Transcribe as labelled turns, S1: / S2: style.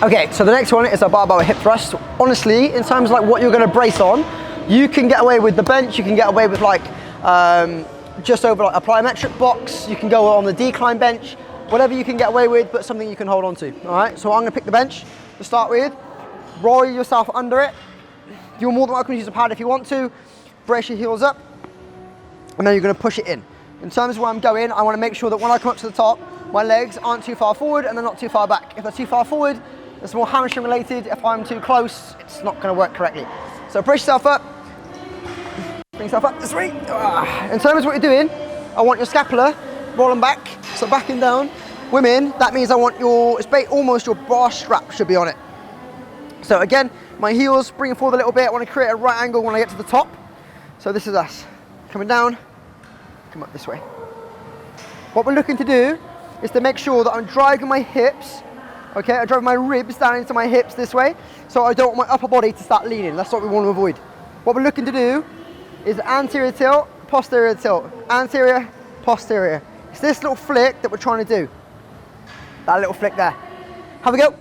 S1: Okay, so the next one is a barbell hip thrust. Honestly, in terms of like what you're gonna brace on, you can get away with the bench, you can get away with like just over like a plyometric box, you can go on the decline bench, whatever you can get away with, but something you can hold on to, all right? So I'm gonna pick the bench to start with, roll yourself under it. You're more than welcome to use a pad if you want to, brace your heels up, and then you're gonna push it in. In terms of where I'm going, I wanna make sure that when I come up to the top, my legs aren't too far forward and they're not too far back. If they're too far forward, it's more hamstring related. If I'm too close, it's not gonna work correctly. So brace yourself up, bring yourself up this way. In terms of what you're doing, I want your scapula rolling back, so backing down. Women, that means I want your, it's almost your bar strap should be on it. So again, my heels bringing forward a little bit. I want to create a right angle when I get to the top. So this is us, coming down, come up this way. What we're looking to do is to make sure that I'm dragging my hips, okay, I'm driving my ribs down into my hips this way, so I don't want my upper body to start leaning. That's what we want to avoid. What we're looking to do is anterior tilt, anterior, posterior. It's this little flick that we're trying to do. That little flick there. Have a go.